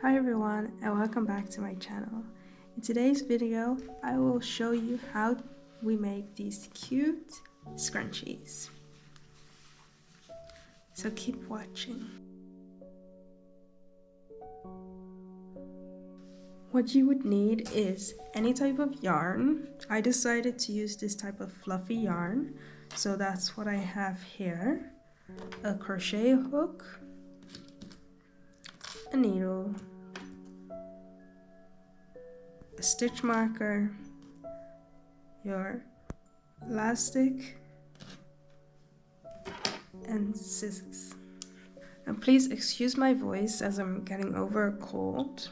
Hi everyone, and welcome back to my channel. In today's video, I will show you how we make these cute scrunchies. So keep watching. What you would need is any type of yarn. I decided to use this type of fluffy yarn, so that's what I have here. A crochet hook, a needle, a stitch marker, your elastic, and scissors. And please excuse my voice as I'm getting over a cold,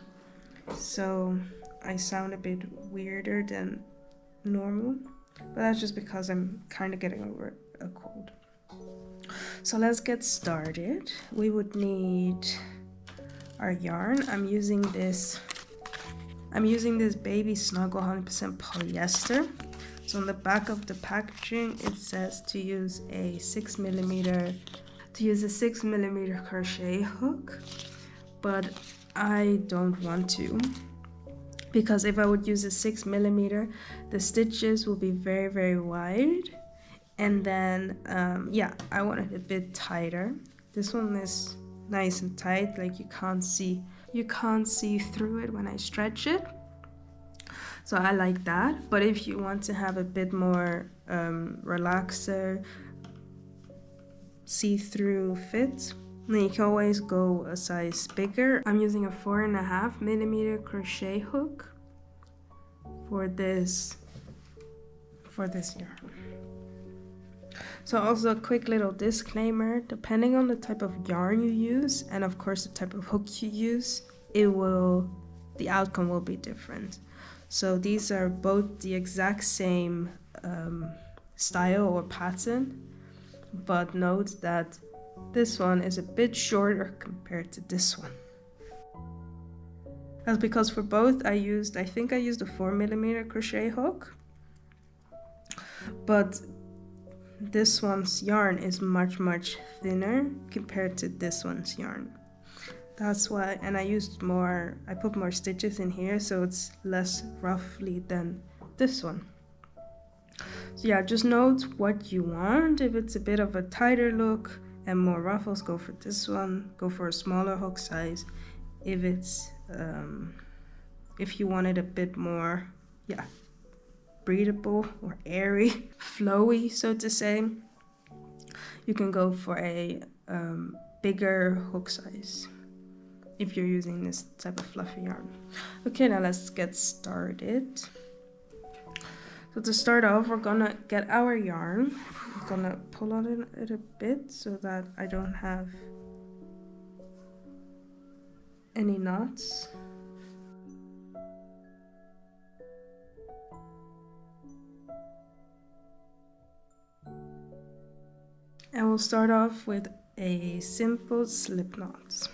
so I sound a bit weirder than normal, but that's just because I'm kind of getting over a cold. So let's get started. We would need our yarn. I'm using this Baby Snuggle 100% polyester. So on the back of the packaging it says to use a 6mm crochet hook, but I don't want to, because if I would use a 6mm, the stitches will be very, very wide, and then yeah, I want it a bit tighter. This one is nice and tight, like you can't see through it when I stretch it, so I like that. But if you want to have a bit more relaxer, see-through fit, then you can always go a size bigger. I'm using a 4.5mm crochet hook for this yarn. So also a quick little disclaimer, depending on the type of yarn you use and of course the type of hook you use, the outcome will be different. So these are both the exact same style or pattern, but note that this one is a bit shorter compared to this one. That's because for both I think I used a 4mm crochet hook, but this one's yarn is much thinner compared to this one's yarn. That's why, and I put more stitches in here, so it's less ruffly than this one. So yeah, just note what you want. If it's a bit of a tighter look and more ruffles, go for this one. Go for a smaller hook size. If it's if you want it a bit more, yeah, breathable or airy, flowy, so to say, you can go for a bigger hook size if you're using this type of fluffy yarn. Okay, now let's get started. So to start off, we're gonna get our yarn. I'm gonna pull on it a bit so that I don't have any knots. And we'll start off with a simple slip knot.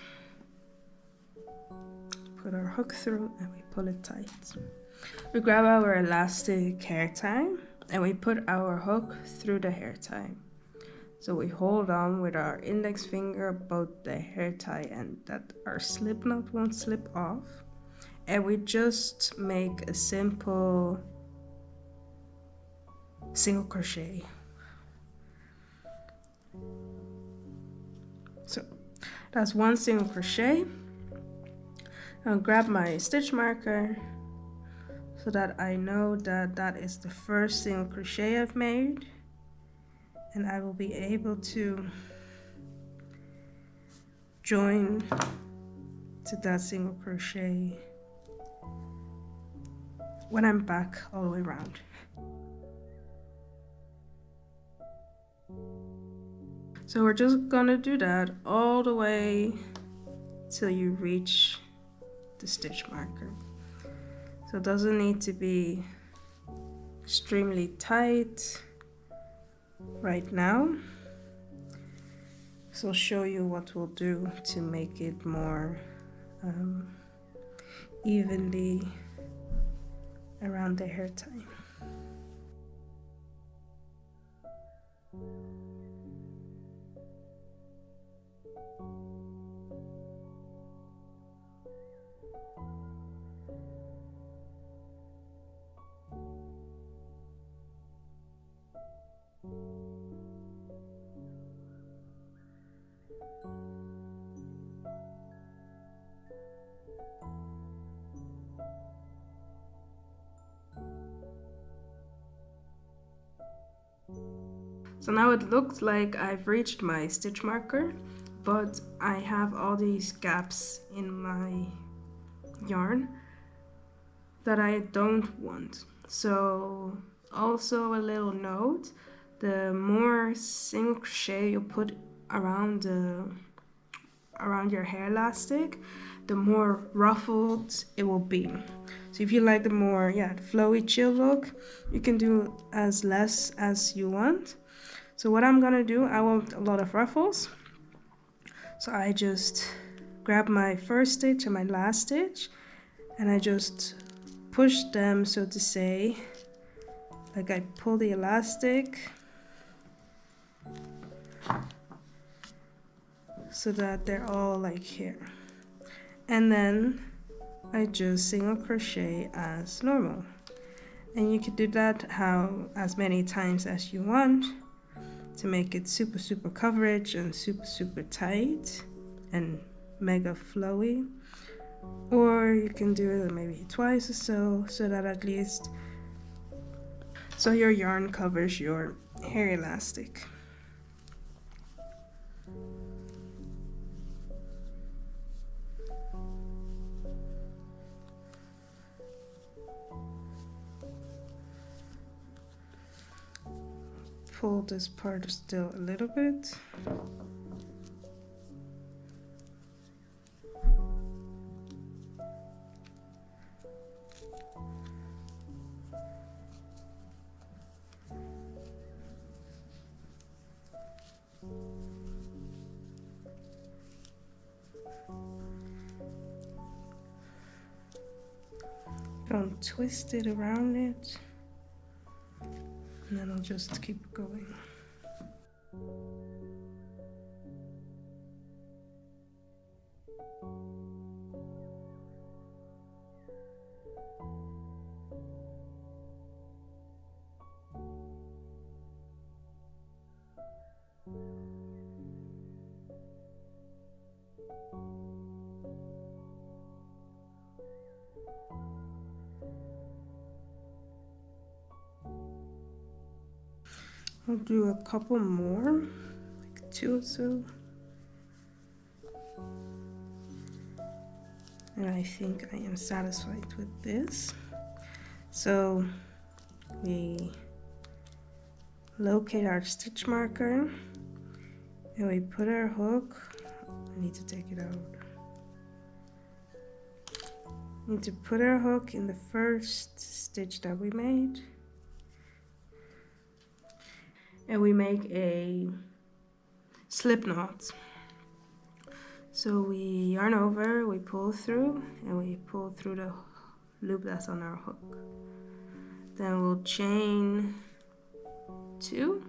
Put our hook through and we pull it tight. We grab our elastic hair tie and we put our hook through the hair tie. So we hold on with our index finger about the hair tie and that our slip knot won't slip off. And we just make a simple single crochet. So that's one single crochet. I'll grab my stitch marker so that I know that that is the first single crochet I've made, and I will be able to join to that single crochet when I'm back all the way around. So we're just gonna do that all the way till you reach the stitch marker. So it doesn't need to be extremely tight right now. So I'll show you what we'll do to make it more evenly around the hair tie. So now it looks like I've reached my stitch marker, but I have all these gaps in my yarn that I don't want. So also a little note, the more single crochet you put around your hair elastic, the more ruffled it will be. So if you like the more flowy chill look, you can do as less as you want. So what I'm gonna do, I want a lot of ruffles, so I just grab my first stitch and my last stitch and I just push them, so to say, like I pull the elastic so that they're all like here, and then I just single crochet as normal. And you can do that as many times as you want to make it super coverage and super tight and mega flowy. Or you can do it maybe twice or so that at least your yarn covers your hair elastic. Pull this part still a little bit. Don't twist it around it, and then I'll just keep going. I'll do a couple more, like 2 or so. And I think I am satisfied with this. So we locate our stitch marker and we put our hook. I need to take it out. We need to put our hook in the first stitch that we made. And we make a slip knot. So we yarn over, we pull through, and we pull through the loop that's on our hook. Then we'll chain 2,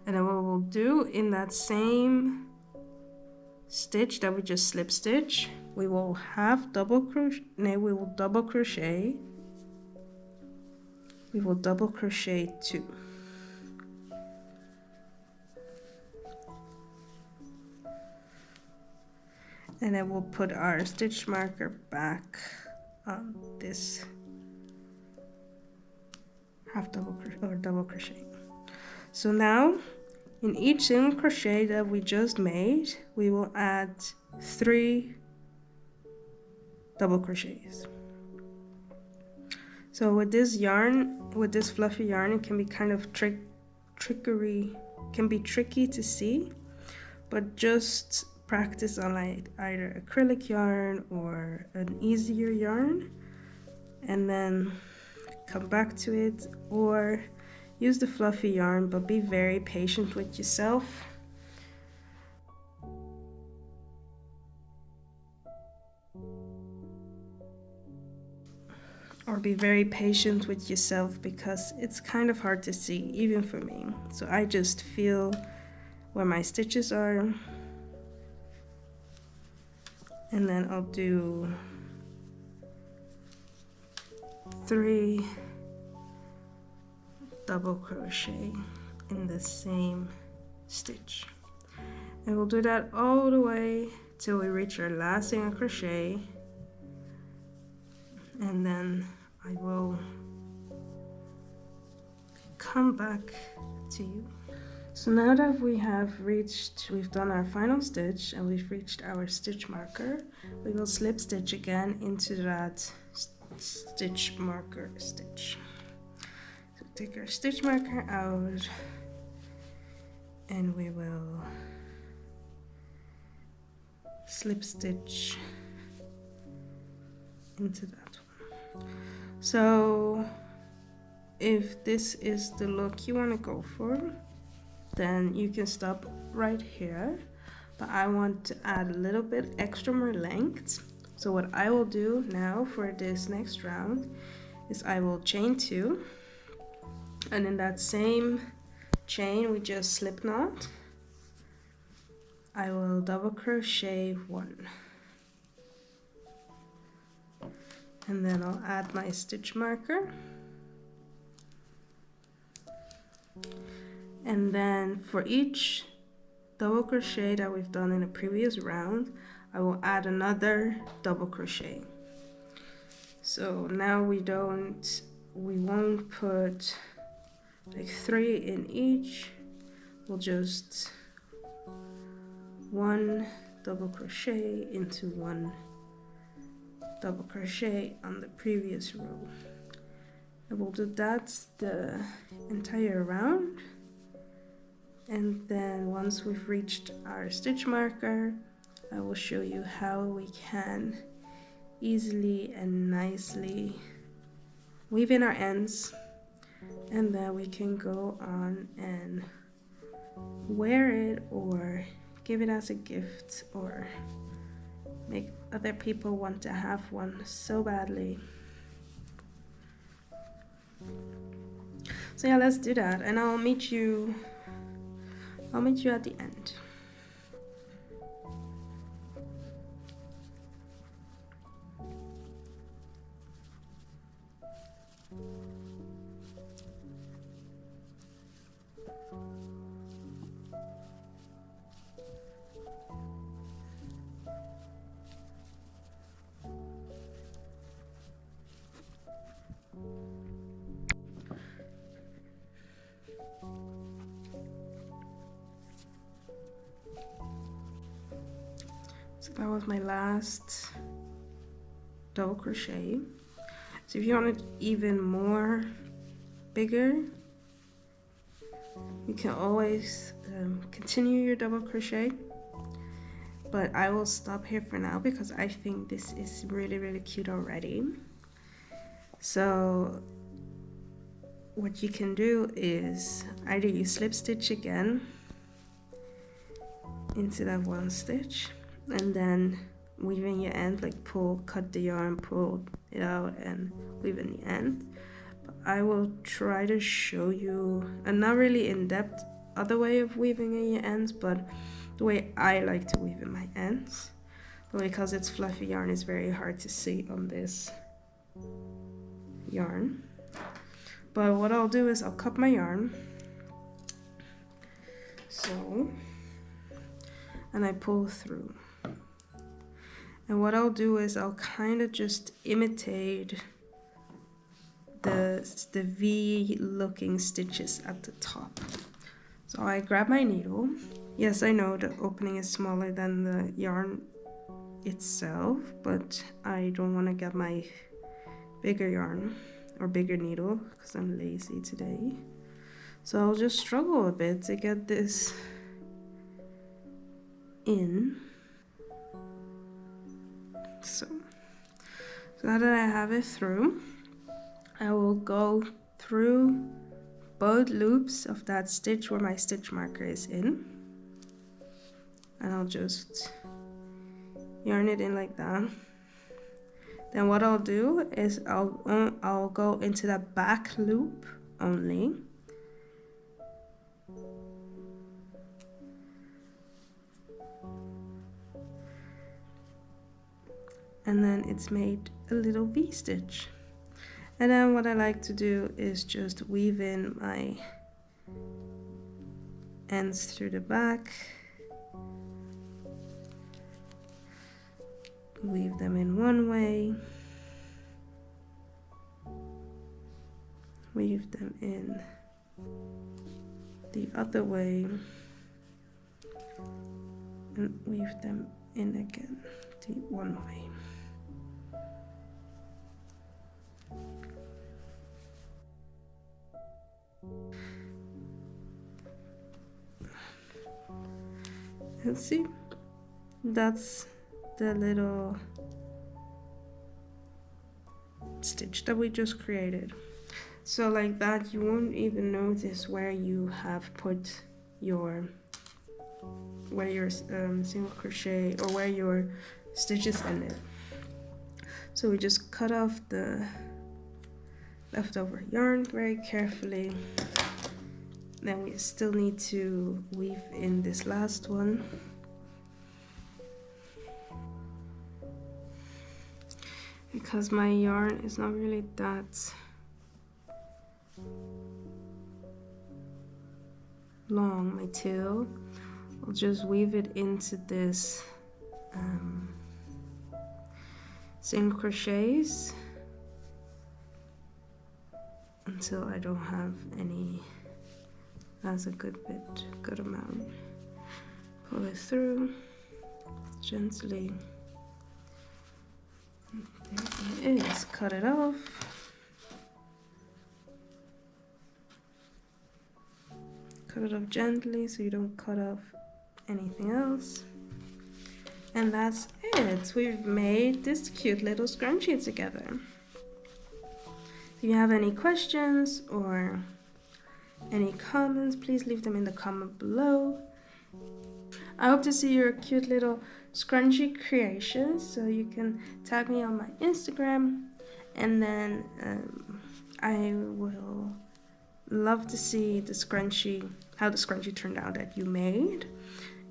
and then what we'll do in that same stitch that we just slip stitch, we will double crochet. We will double crochet 2. And then we'll put our stitch marker back on this double crochet. So now in each single crochet that we just made, we will add 3 double crochets. So with this yarn, with this fluffy yarn, it can be kind of tricky to see, but just practice on like either acrylic yarn or an easier yarn, and then come back to it, or use the fluffy yarn, but be very patient with yourself. Because it's kind of hard to see, even for me. So I just feel where my stitches are, and then I'll do 3 double crochet in the same stitch, and we'll do that all the way till we reach our last single crochet, and then I will come back to you. So now that we've done our final stitch and we've reached our stitch marker, we will slip stitch again into that stitch marker stitch. So take our stitch marker out and we will slip stitch into that one. So if this is the look you want to go for, then you can stop right here, but I want to add a little bit extra more length. So what I will do now for this next round is I will chain 2, and in that same chain we just slip knot, I will double crochet 1, and then I'll add my stitch marker. And then for each double crochet that we've done in a previous round, I will add another double crochet. So now we won't put like 3 in each, we'll just 1 double crochet into 1 double crochet on the previous row. And we'll do that the entire round. And then once we've reached our stitch marker, I will show you how we can easily and nicely weave in our ends, and then we can go on and wear it or give it as a gift or make other people want to have one so badly. So yeah, let's do that, and I'll meet you at the end. So that was my last double crochet. So if you want it even more bigger, you can always continue your double crochet, but I will stop here for now because I think this is really cute already. So what you can do is either you slip stitch again into that 1 stitch, and then weave in your end, like cut the yarn, pull it out and weave in the end. But I will try to show you a not really in-depth other way of weaving in your ends, but the way I like to weave in my ends. But because it's fluffy yarn, it's very hard to see on this yarn. But what I'll do is I'll cut my yarn, and I pull through. And what I'll do is I'll kind of just imitate the V looking stitches at the top. So I grab my needle. Yes, I know the opening is smaller than the yarn itself, but I don't want to get my bigger yarn or bigger needle because I'm lazy today. So I'll just struggle a bit to get this in. So now that I have it through, I will go through both loops of that stitch where my stitch marker is in, and I'll just yarn it in like that. Then what I'll do is I'll go into the back loop only, and then it's made a little V stitch. And then what I like to do is just weave in my ends through the back, weave them in one way, weave them in the other way, and weave them in again the one way. And see, that's the little stitch that we just created. So like that, you won't even notice where you have put your single crochet or where your stitches ended. So we just cut off the leftover yarn very carefully. Then we still need to weave in this last one. Because my yarn is not really that long, my tail, I'll just weave it into this single crochets until I don't have any. That's a good amount. Pull it through gently. There it is. Cut it off. Cut it off gently so you don't cut off anything else. And that's it. We've made this cute little scrunchie together. If you have any questions or any comments, please leave them in the comment below. I hope to see your cute little scrunchie creations, so you can tag me on my Instagram, and then I will love to see the scrunchie, how the scrunchie turned out that you made.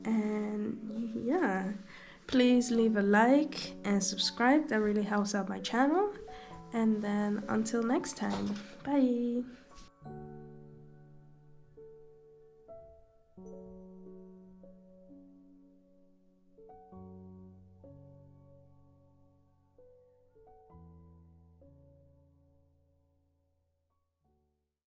And yeah, please leave a like and subscribe, that really helps out my channel. And then until next time, bye.